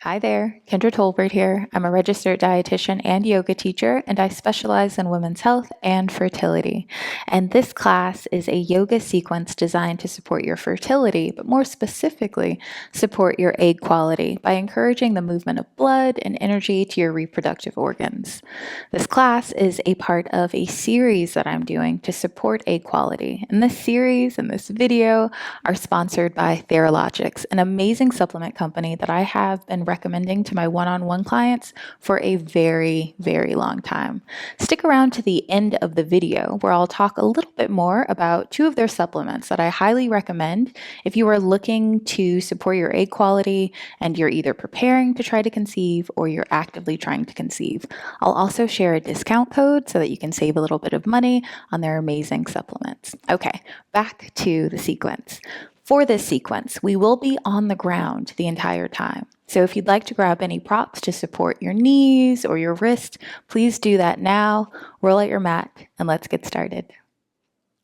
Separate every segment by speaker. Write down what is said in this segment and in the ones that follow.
Speaker 1: Hi there, Kendra Tolbert here. I'm a registered dietitian and yoga teacher, and I specialize in women's health and fertility. And this class is a yoga sequence designed to support your fertility, but more specifically, support your egg quality by encouraging the movement of blood and energy to your reproductive organs. This class is a part of a series that I'm doing to support egg quality. And this series and this video are sponsored by Theralogix, an amazing supplement company that I have been recommending to my one-on-one clients for a very, very long time. Stick around to the end of the video where I'll talk a little bit more about two of their supplements that I highly recommend if you are looking to support your egg quality and you're either preparing to try to conceive or you're actively trying to conceive. I'll also share a discount code so that you can save a little bit of money on their amazing supplements. Okay, back to the sequence. For this sequence, we will be on the ground the entire time. So if you'd like to grab any props to support your knees or your wrist, please do that now. Roll out your mat and let's get started.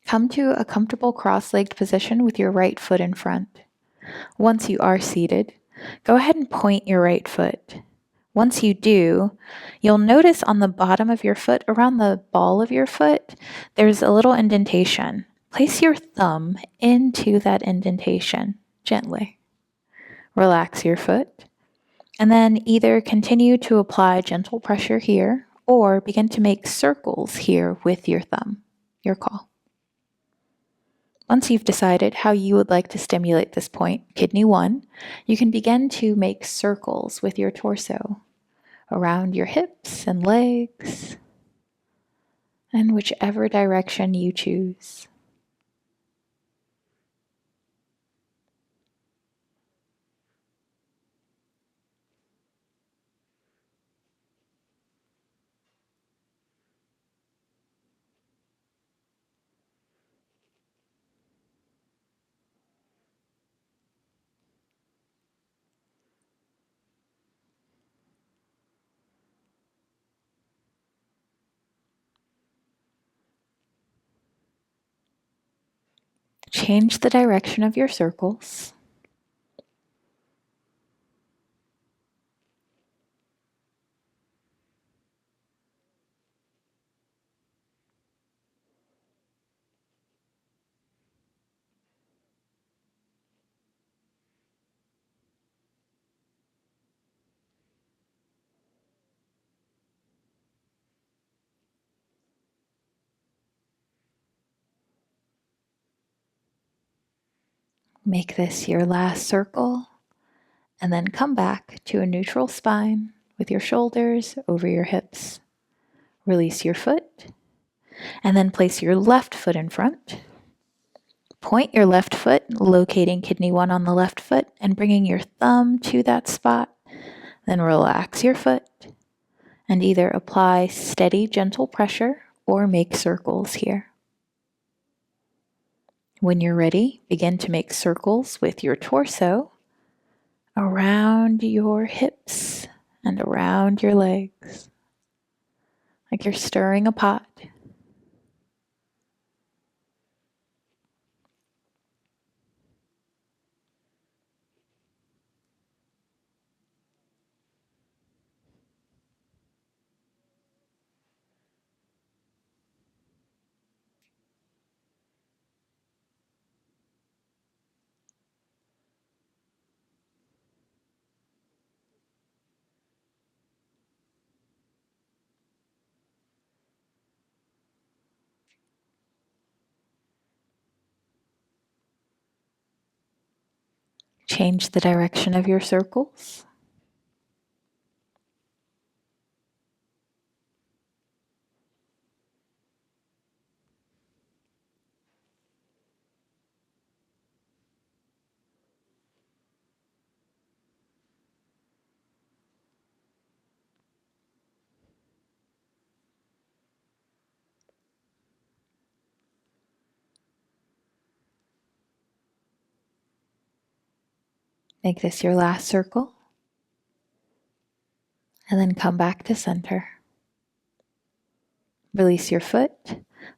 Speaker 1: Come to a comfortable cross-legged position with your right foot in front. Once you are seated, go ahead and point your right foot. Once you do, you'll notice on the bottom of your foot, around the ball of your foot, there's a little indentation. Place your thumb into that indentation gently. Relax your foot, and then either continue to apply gentle pressure here or begin to make circles here with your thumb. Your call. Once you've decided how you would like to stimulate this point, kidney 1, you can begin to make circles with your torso around your hips and legs, and whichever direction you choose. Change the direction of your circles. Make this your last circle, and then come back to a neutral spine with your shoulders over your hips. Release your foot, and then place your left foot in front. Point your left foot, locating kidney 1 on the left foot, and bringing your thumb to that spot. Then relax your foot, and either apply steady, gentle pressure or make circles here. When you're ready, begin to make circles with your torso around your hips and around your legs, like you're stirring a pot. Change the direction of your circles. Make this your last circle, and then come back to center. Release your foot,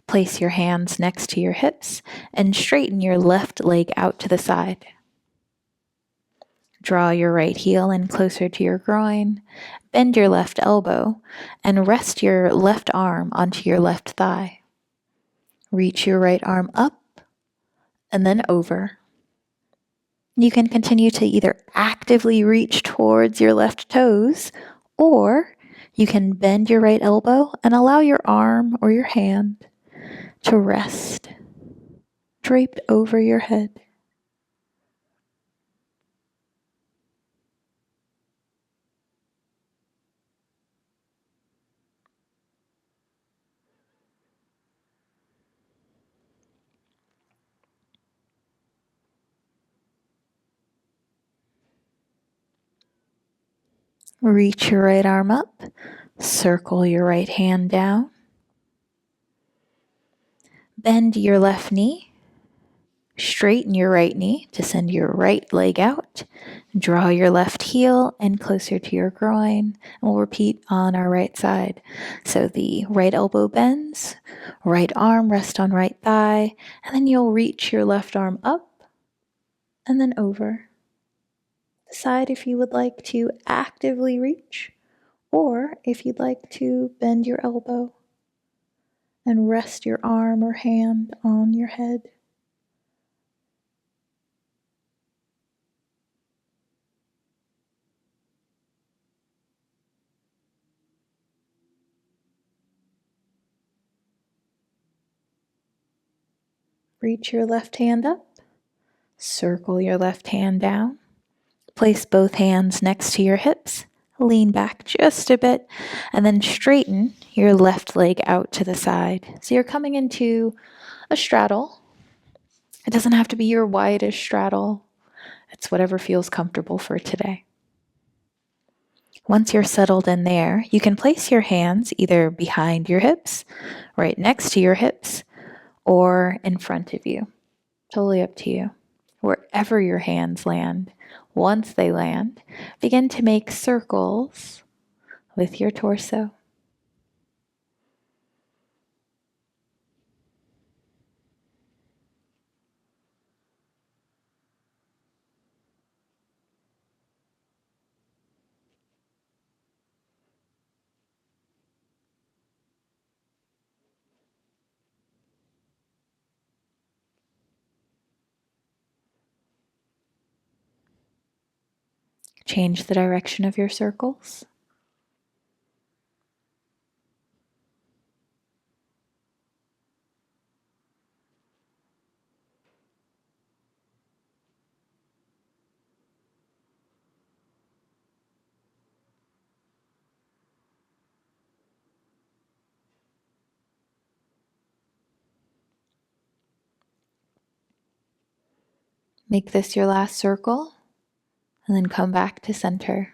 Speaker 1: place your hands next to your hips, and straighten your left leg out to the side. Draw your right heel in closer to your groin, bend your left elbow, and rest your left arm onto your left thigh. Reach your right arm up and then over. You can continue to either actively reach towards your left toes, or you can bend your right elbow and allow your arm or your hand to rest, draped over your head. Reach your right arm up, circle your right hand down, bend your left knee, straighten your right knee to send your right leg out, draw your left heel in closer to your groin, and we'll repeat on our right side. So the right elbow bends, right arm rests on right thigh, and then you'll reach your left arm up and then over. Decide if you would like to actively reach, or if you'd like to bend your elbow and rest your arm or hand on your head. Reach your left hand up, circle your left hand down, place both hands next to your hips, lean back just a bit, and then straighten your left leg out to the side. So you're coming into a straddle. It doesn't have to be your widest straddle. It's whatever feels comfortable for today. Once you're settled in there, you can place your hands either behind your hips, right next to your hips, or in front of you. Totally up to you. Wherever your hands land, once they land, begin to make circles with your torso. Change the direction of your circles. Make this your last circle, and then come back to center.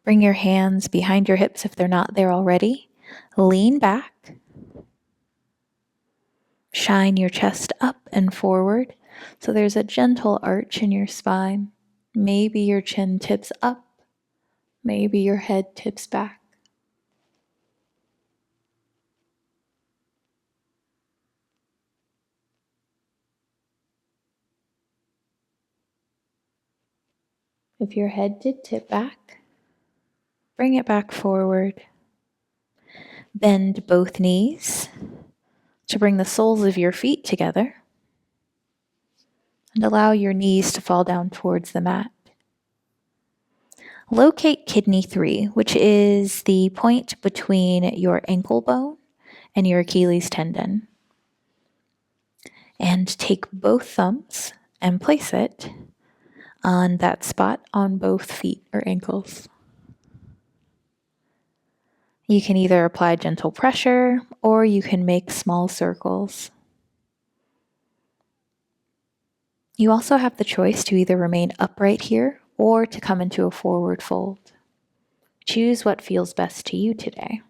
Speaker 1: Bring your hands behind your hips if they're not there already. Lean back. Shine your chest up and forward so there's a gentle arch in your spine. Maybe your chin tips up. Maybe your head tips back. If your head did tip back, bring it back forward. Bend both knees to bring the soles of your feet together and allow your knees to fall down towards the mat. Locate kidney 3, which is the point between your ankle bone and your Achilles tendon. And take both thumbs and place it on that spot on both feet or ankles. You can either apply gentle pressure or you can make small circles. You also have the choice to either remain upright here or to come into a forward fold. Choose what feels best to you today.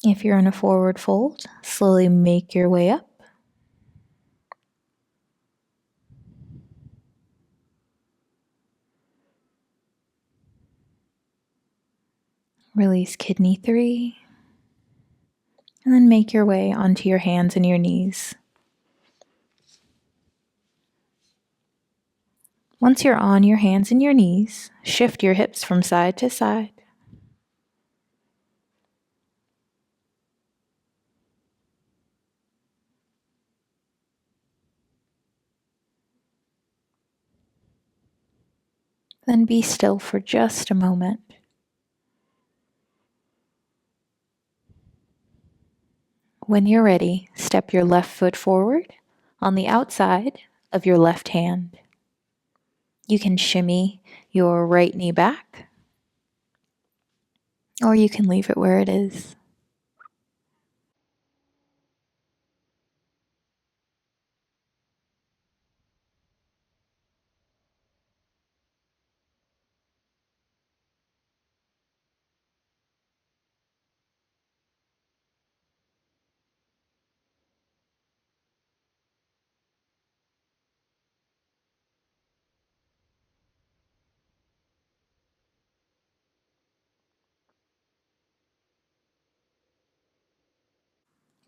Speaker 1: If you're in a forward fold, slowly make your way up. Release kidney 3, and then make your way onto your hands and your knees. Once you're on your hands and your knees, shift your hips from side to side. Then be still for just a moment. When you're ready, step your left foot forward on the outside of your left hand. You can shimmy your right knee back, or you can leave it where it is.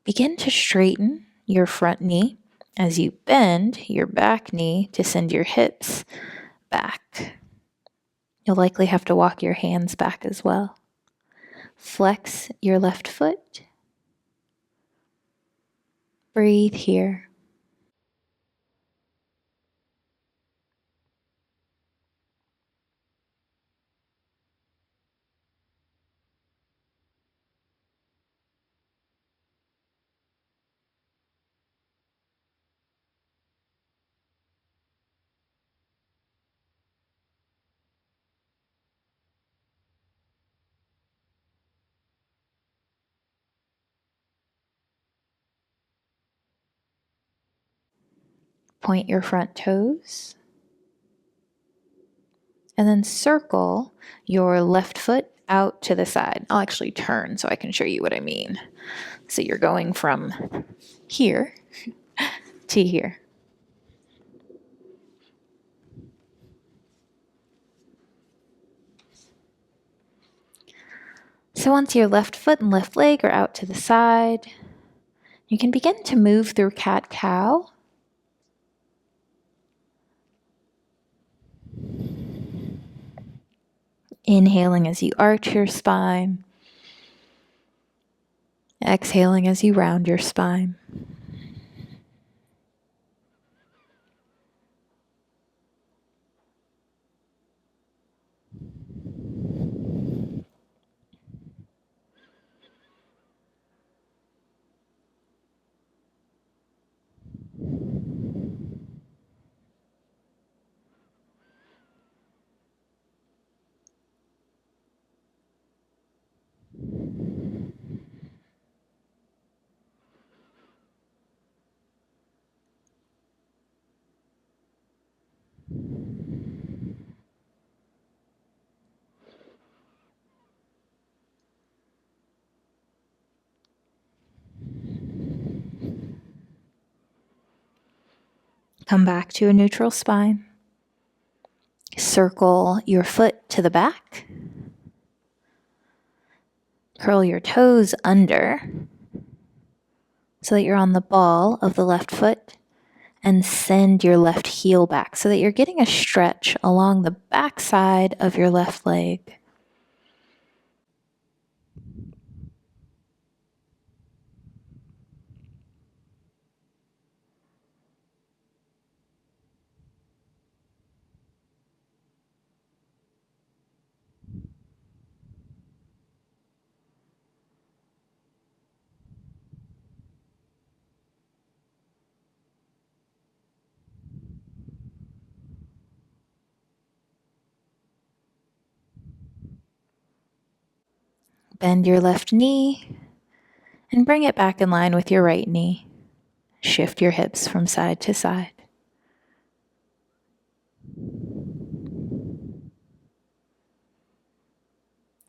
Speaker 1: Begin to straighten your front knee as you bend your back knee to send your hips back. You'll likely have to walk your hands back as well. Flex your left foot. Breathe here. Point your front toes. And then circle your left foot out to the side. I'll actually turn so I can show you what I mean. So you're going from here to here. So once your left foot and left leg are out to the side, you can begin to move through cat-cow. Inhaling as you arch your spine. Exhaling as you round your spine. Come back to a neutral spine. Circle your foot to the back. Curl your toes under so that you're on the ball of the left foot, and send your left heel back so that you're getting a stretch along the back side of your left leg. Bend your left knee and bring it back in line with your right knee. Shift your hips from side to side.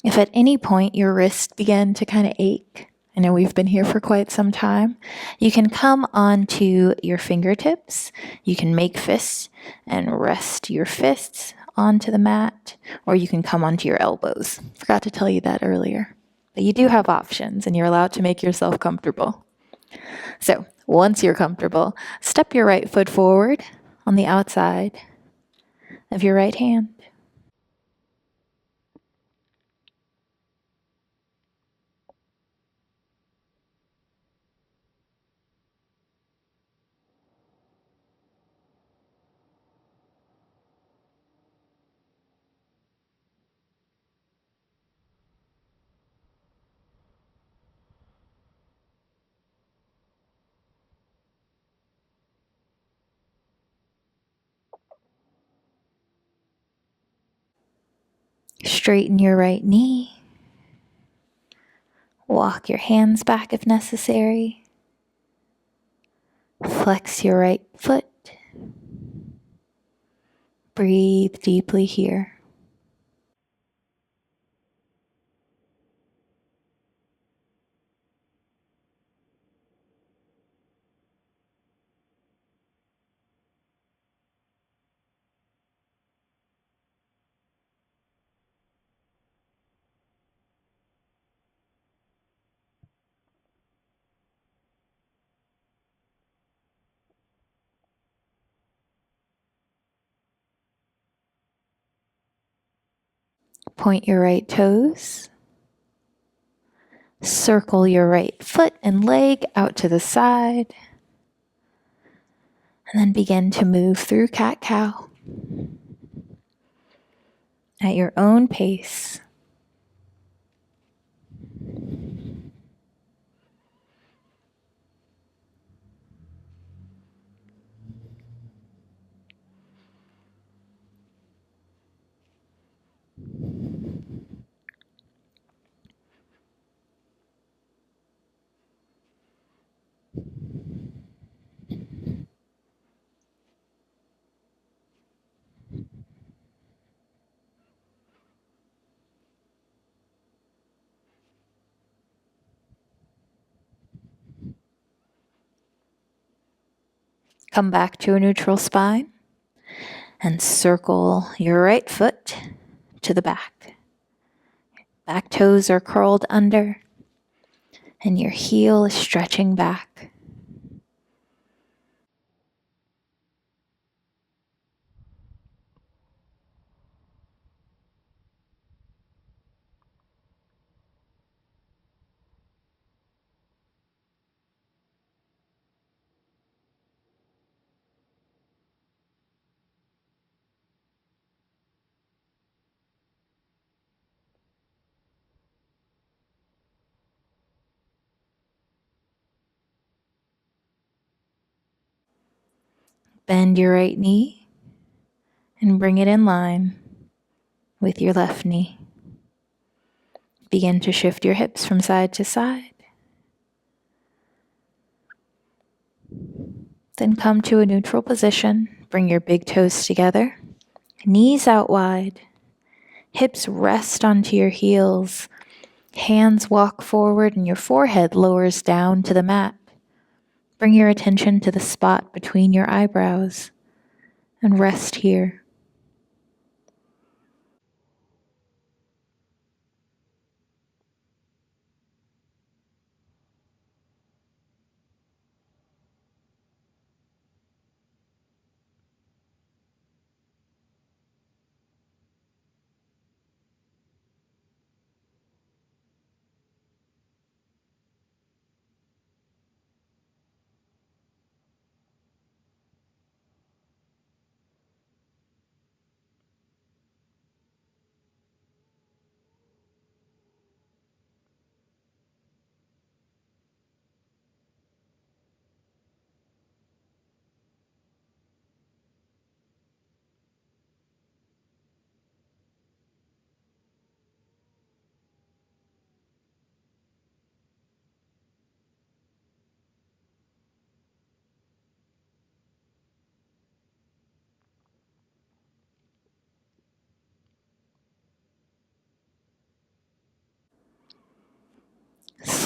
Speaker 1: If at any point your wrists begin to kind of ache I know we've been here for quite some time. You can come onto your fingertips. You can make fists and rest your fists onto the mat, or you can come onto your elbows. Forgot to tell you that earlier. But you do have options, and you're allowed to make yourself comfortable. So once you're comfortable, step your right foot forward on the outside of your right hand. Straighten your right knee. Walk your hands back if necessary. Flex your right foot. Breathe deeply here. Point your right toes. Circle your right foot and leg out to the side. And then begin to move through cat-cow at your own pace. Come back to a neutral spine and circle your right foot to the back. Back toes are curled under and your heel is stretching back. Bend your right knee and bring it in line with your left knee. Begin to shift your hips from side to side. Then come to a neutral position. Bring your big toes together, knees out wide, hips rest onto your heels, hands walk forward and your forehead lowers down to the mat. Bring your attention to the spot between your eyebrows and rest here.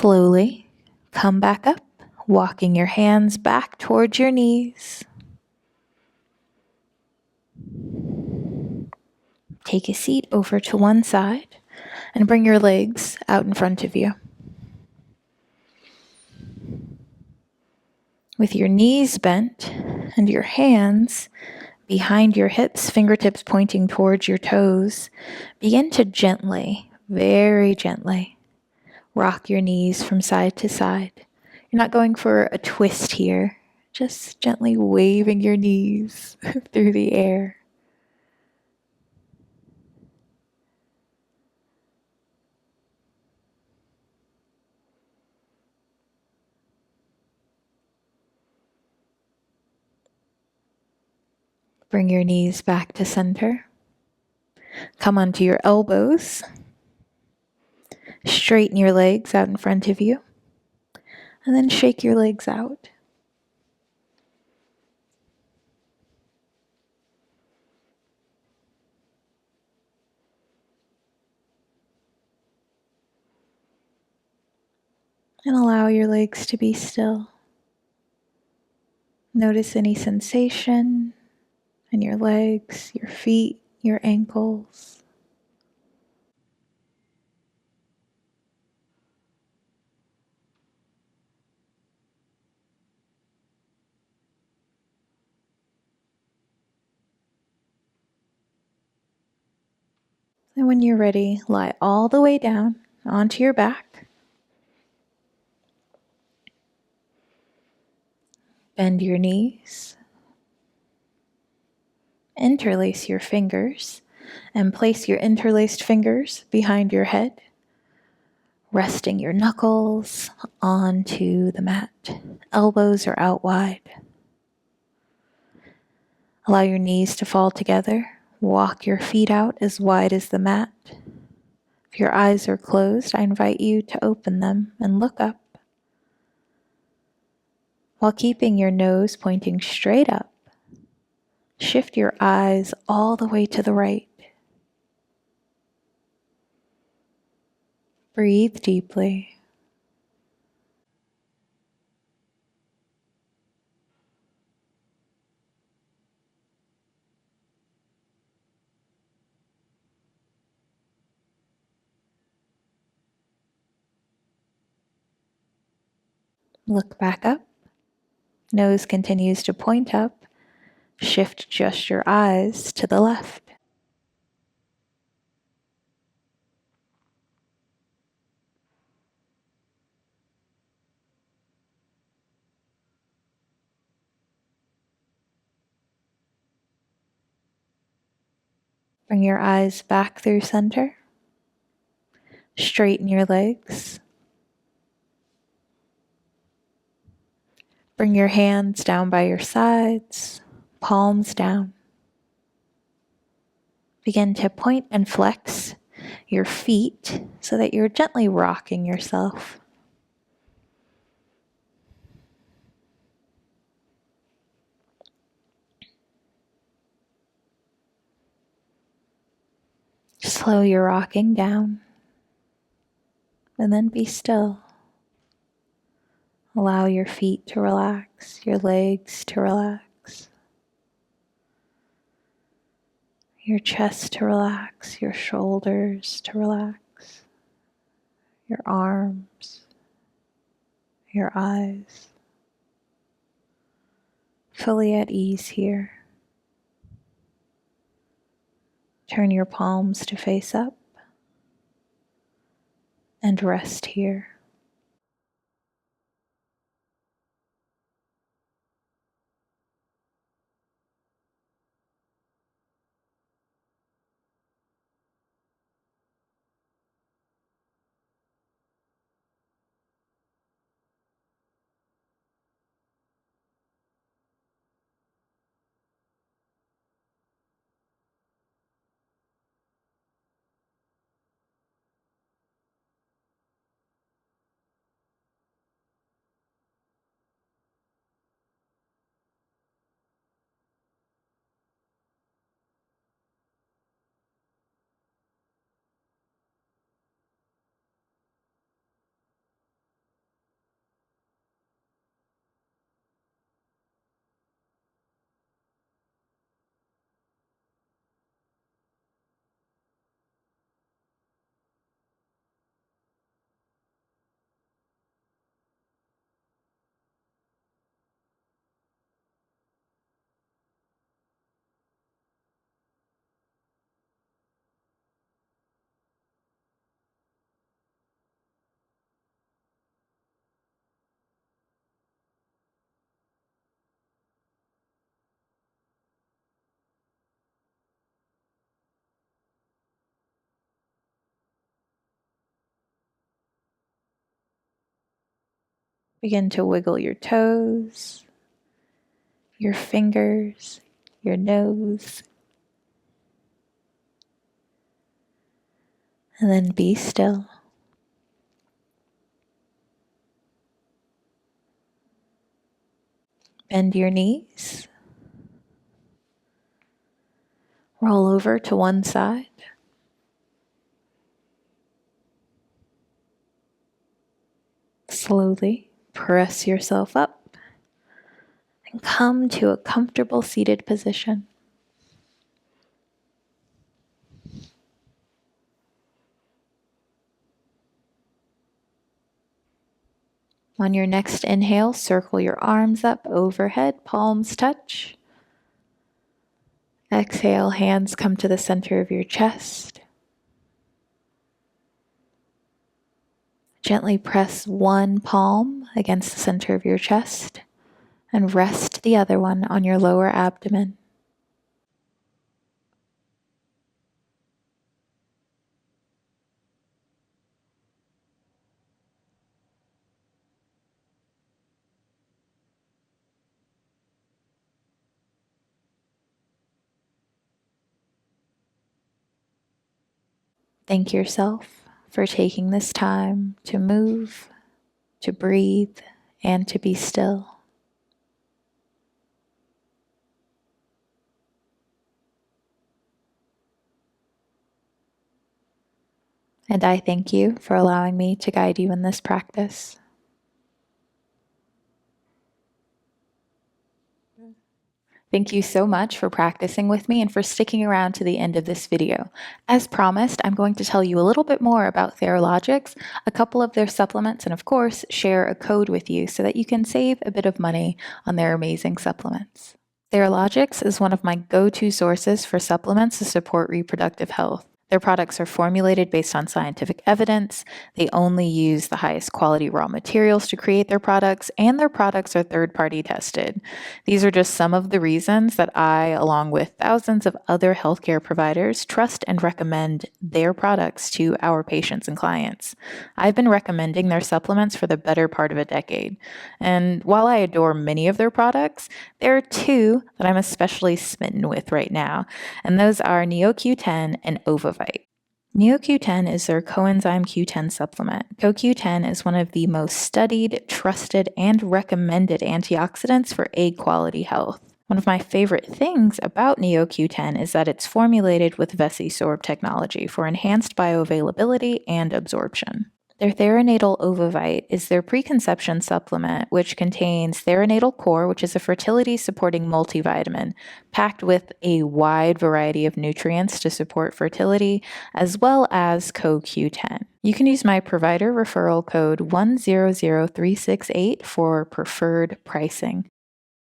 Speaker 1: slowly come back up, walking your hands back towards your knees. Take a seat over to one side and bring your legs out in front of you. With your knees bent and your hands behind your hips, fingertips pointing towards your toes, begin to gently, very gently, rock your knees from side to side. You're not going for a twist here, just gently waving your knees through the air. Bring your knees back to center. Come onto your elbows. Straighten your legs out in front of you. And then shake your legs out. And allow your legs to be still. Notice any sensation in your legs, your feet, your ankles. And when you're ready, lie all the way down onto your back. Bend your knees. Interlace your fingers and place your interlaced fingers behind your head, resting your knuckles onto the mat. Elbows are out wide. Allow your knees to fall together. Walk your feet out as wide as the mat. If your eyes are closed, I invite you to open them and look up. While keeping your nose pointing straight up, shift your eyes all the way to the right. Breathe deeply. Look back up. Nose continues to point up. Shift just your eyes to the left. Bring your eyes back through center. Straighten your legs. Bring your hands down by your sides, palms down. Begin to point and flex your feet so that you're gently rocking yourself. Slow your rocking down and then be still. Allow your feet to relax, your legs to relax, your chest to relax, your shoulders to relax, your arms, your eyes. Fully at ease here. Turn your palms to face up and rest here. Begin to wiggle your toes, your fingers, your nose, and then be still. Bend your knees. Roll over to one side. Slowly press yourself up and come to a comfortable seated position. On your next inhale, circle your arms up overhead, palms touch. Exhale, hands come to the center of your chest. Gently press one palm against the center of your chest and rest the other one on your lower abdomen. Thank yourself for taking this time to move, to breathe, and to be still. And I thank you for allowing me to guide you in this practice. Thank you so much for practicing with me and for sticking around to the end of this video. As promised, I'm going to tell you a little bit more about Theralogix, a couple of their supplements, and of course, share a code with you so that you can save a bit of money on their amazing supplements. Theralogix is one of my go-to sources for supplements to support reproductive health. Their products are formulated based on scientific evidence. They only use the highest quality raw materials to create their products, and their products are third-party tested. These are just some of the reasons that I, along with thousands of other healthcare providers, trust and recommend their products to our patients and clients. I've been recommending their supplements for the better part of a decade. And while I adore many of their products, there are two that I'm especially smitten with right now, and those are NeoQ10 and OvaVite. NeoQ10 is their coenzyme Q10 supplement. CoQ10 is one of the most studied, trusted, and recommended antioxidants for egg quality health. One of my favorite things about NeoQ10 is that it's formulated with VesiSorb technology for enhanced bioavailability and absorption. Their TheraNatal OvaVite is their preconception supplement, which contains TheraNatal Core, which is a fertility-supporting multivitamin, packed with a wide variety of nutrients to support fertility, as well as CoQ10. You can use my provider referral code 100368 for preferred pricing.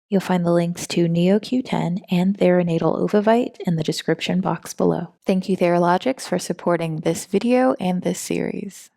Speaker 1: You'll find the links to NeoQ10 and TheraNatal OvaVite in the description box below. Thank you, Theralogix, for supporting this video and this series.